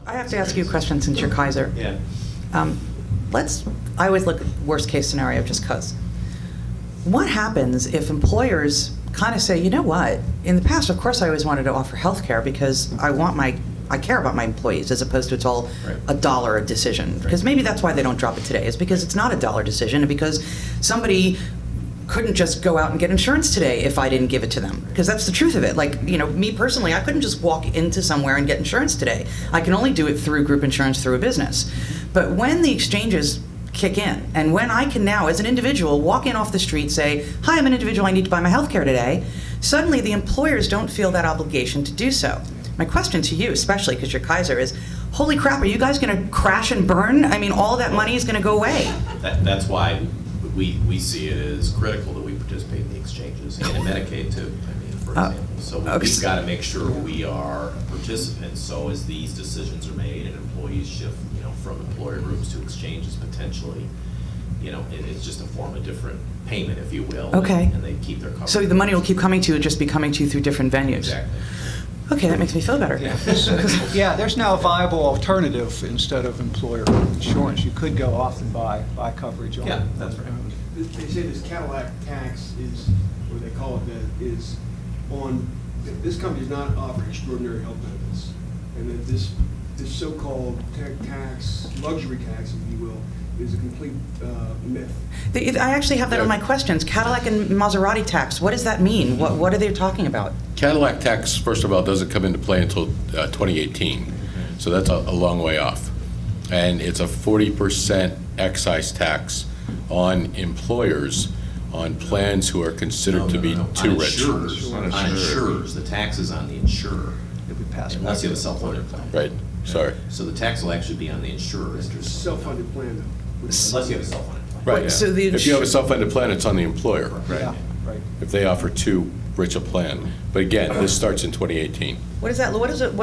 I have to ask you a question since you're Kaiser. Yeah. I always look at worst case scenario just because. What happens if employers kind of say, you know what, in the past, of course, I always wanted to offer health care because I care about my employees as opposed to it's all a dollar decision. Because maybe that's why they don't drop it today, is because it's not a dollar decision and because somebody couldn't just go out and get insurance today if I didn't give it to them. Because that's the truth of it. Like, you know, me personally, I couldn't just walk into somewhere and get insurance today. I can only do it through group insurance through a business. But when the exchanges kick in, and when I can now, as an individual, walk in off the street, say, hi, I'm an individual, I need to buy my health care today, suddenly the employers don't feel that obligation to do so. My question to you, especially because you're Kaiser, is, holy crap, are you guys going to crash and burn? I mean, all that money is going to go away. That's why we see it as critical that we participate in the exchanges, and in Medicaid too, I mean, for example. So we've got to make sure we are participants, so as these decisions are made and employees shift, you know, from employer groups to exchanges potentially, you know, it's just a form of different payment, if you will. Okay. And they keep their coverage. So the money will keep coming to you, just be coming to you through different venues. Exactly. Okay, that makes me feel better. Yeah, yeah, there's now a viable alternative instead of employer insurance. You could go off and buy coverage on. Yeah, that's right. They say this Cadillac tax is, or they call it that, is on, this company does not offer extraordinary health benefits. And that this so-called tax, luxury tax, if you will, is a complete myth. I actually have that on my questions. Cadillac and Maserati tax, what does that mean? What are they talking about? Cadillac tax, first of all, doesn't come into play until 2018. So that's a long way off. And it's a 40% excise tax on employers on plans who are considered to be too rich. On insurers. The tax is on the insurer. Unless you have a self-funded plan. Right. Sorry. So the tax will actually be on the insurer. It's a self-funded plan, though. Unless you have a self-funded plan. Right. Yeah. So if you have a self-funded plan, it's on the employer. Right. Yeah. Right. If they offer too rich a plan. But again, this starts in 2018. What is that? What is it?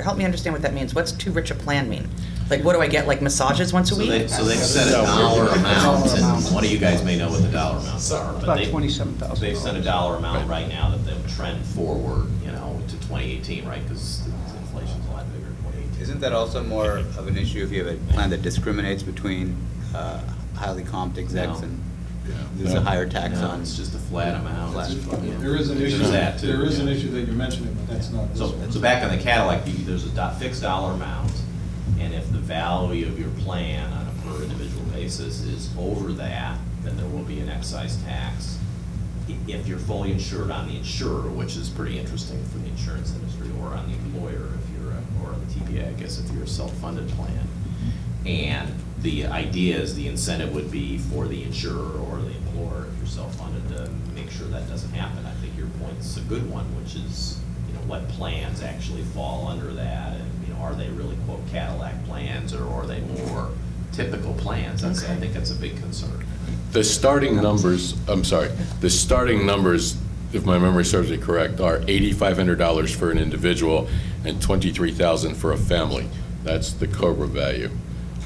Help me understand what that means. What's too rich a plan mean? Like, what do I get? Like massages once a week? So they've set a dollar amount, and one of you guys may know what the dollar amounts are. But about $27,000. They've set a dollar amount right now that they'll trend forward, you know, to 2018, right? Because inflation's a lot bigger in 2018. Isn't that also more of an issue if you have a plan that discriminates between highly comped execs and there's a higher tax on? It's just a flat amount. There is an issue. There is an issue that you're mentioning, but that's not. So back on the Cadillac, there's a fixed dollar amount, and if the value of your plan on a per individual basis is over that, then there will be an excise tax. If you're fully insured on the insurer, which is pretty interesting for the insurance industry, or on the employer if you're or on the TPA, I guess if you're a self-funded plan. And the idea is the incentive would be for the insurer or the employer, if you're self-funded, to make sure that doesn't happen. I think your point's a good one, which is, you know, what plans actually fall under that, and, you know, are they really, quote, Cadillac plans, or are they more typical plans? I think that's a big concern. The starting numbers, the starting numbers, if my memory serves me correct, are $8,500 for an individual and $23,000 for a family. That's the COBRA value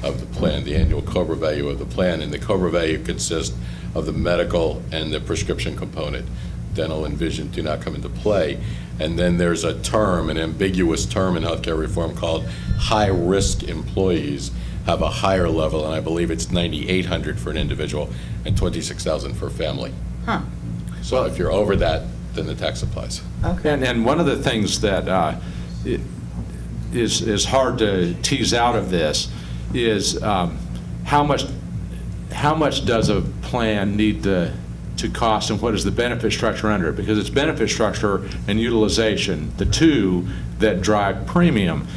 of the plan, the annual COBRA value of the plan. And the COBRA value consists of the medical and the prescription component. Dental and vision do not come into play. And then there's a term, an ambiguous term in healthcare reform called high-risk employees have a higher level, and I believe it's $9,800 for an individual and $26,000 for a family. Huh. So if you're over that, then the tax applies. Okay. And one of the things that is hard to tease out of this is how much does a plan need to cost, and what is the benefit structure under it? Because it's benefit structure and utilization, the two that drive premium.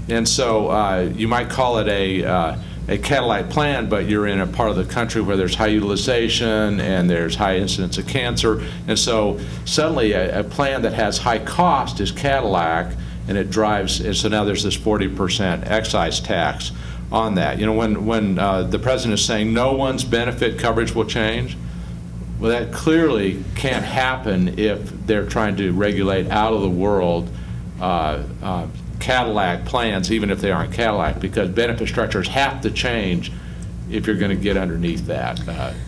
And so you might call it a Cadillac plan, but you're in a part of the country where there's high utilization and there's high incidence of cancer. And so suddenly a plan that has high cost is Cadillac, and it drives, and so now there's this 40% excise tax on that. You know, when the president is saying no one's benefit coverage will change, well, that clearly can't happen if they're trying to regulate out of the world Cadillac plans, even if they aren't Cadillac, because benefit structures have to change if you're going to get underneath that.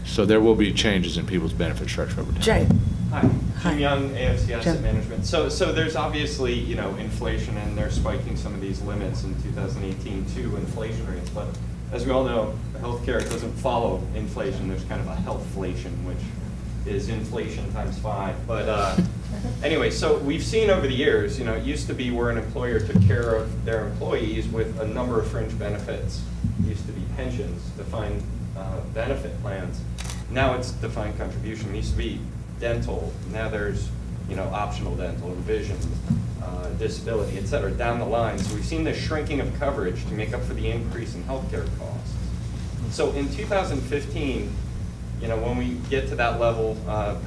So there will be changes in people's benefit structure over time. Jay. Hi, Hi. Jim Young, AFC Asset Jim. Management. So there's obviously, you know, inflation, and they're spiking some of these limits in 2018 to inflation rates. But as we all know, healthcare doesn't follow inflation. There's kind of a healthflation, which is inflation times 5. But anyway, so we've seen over the years, you know, it used to be where an employer took care of their employees with a number of fringe benefits. It used to be pensions, defined benefit plans. Now it's defined contribution. It used to be dental. Now there's, you know, optional dental and vision, disability, et cetera, down the line. So we've seen this shrinking of coverage to make up for the increase in healthcare costs. So in 2015, you know, when we get to that level,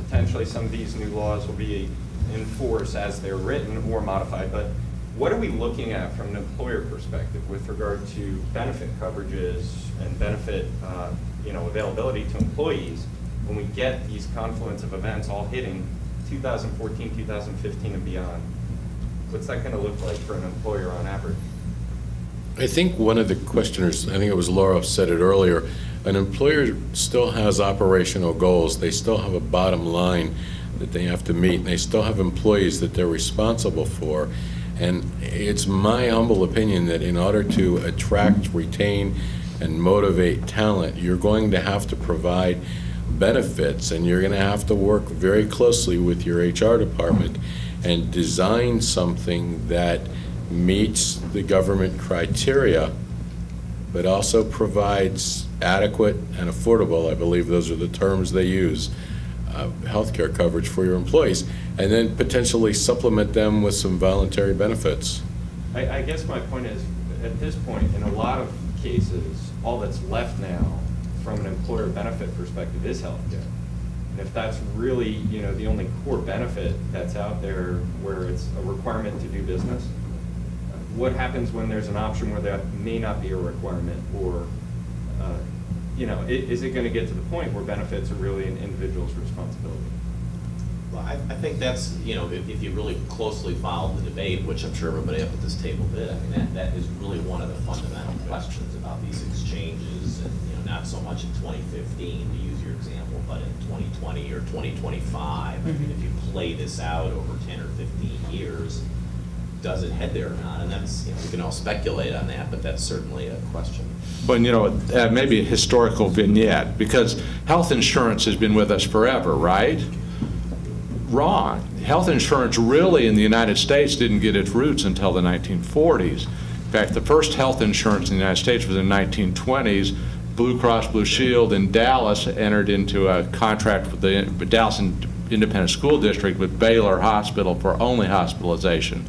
potentially some of these new laws will be in force as they're written or modified. But what are we looking at from an employer perspective with regard to benefit coverages and benefit, you know, availability to employees when we get these confluence of events all hitting 2014, 2015, and beyond? What's that going to look like for an employer on average? I think one of the questioners, I think it was Laura, said it earlier, an employer still has operational goals. They still have a bottom line that they have to meet, and they still have employees that they're responsible for. And it's my humble opinion that in order to attract, retain, and motivate talent, you're going to have to provide benefits, and you're going to have to work very closely with your HR department and design something that meets the government criteria, but also provides adequate and affordable, I believe those are the terms they use, healthcare coverage for your employees, and then potentially supplement them with some voluntary benefits. I guess my point is, at this point, in a lot of cases, all that's left now from an employer benefit perspective is healthcare. And if that's really, you know, the only core benefit that's out there where it's a requirement to do business, what happens when there's an option where that may not be a requirement, or, you know, is it going to get to the point where benefits are really an individual's responsibility? Well, I think that's, you know, if you really closely follow the debate, which I'm sure everybody up at this table did, I mean, that is really one of the fundamental questions about these exchanges, and, you know, not so much in 2015, to use your example, but in 2020 or 2025. I mean, if you play this out over 10 or 15 years, does it head there or not? And that's, you know, we can all speculate on that, but that's certainly a question. But, you know, maybe a historical vignette, because health insurance has been with us forever, right? Wrong. Health insurance really in the United States didn't get its roots until the 1940s. In fact, the first health insurance in the United States was in the 1920s. Blue Cross Blue Shield in Dallas entered into a contract with the Dallas Independent School District with Baylor Hospital for only hospitalization.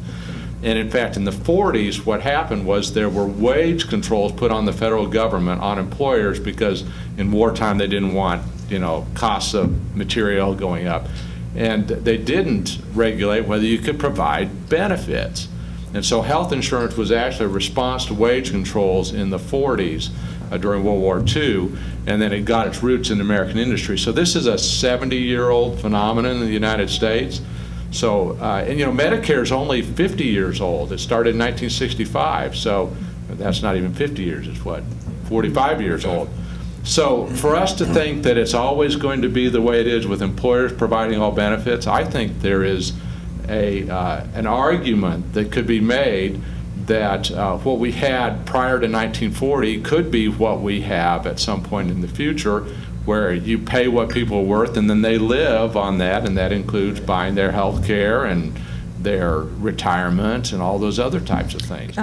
And in fact, in the 40s, what happened was there were wage controls put on the federal government on employers because in wartime they didn't want, you know, costs of material going up. And they didn't regulate whether you could provide benefits. And so health insurance was actually a response to wage controls in the 40s during World War II, and then it got its roots in American industry. So this is a 70-year-old phenomenon in the United States. So, and you know, Medicare is only 50 years old. It started in 1965, so that's not even 50 years, it's what, 45 years old. So for us to think that it's always going to be the way it is with employers providing all benefits, I think there is an argument that could be made that what we had prior to 1940 could be what we have at some point in the future, where you pay what people are worth and then they live on that, and that includes buying their health care and their retirement and all those other types of things.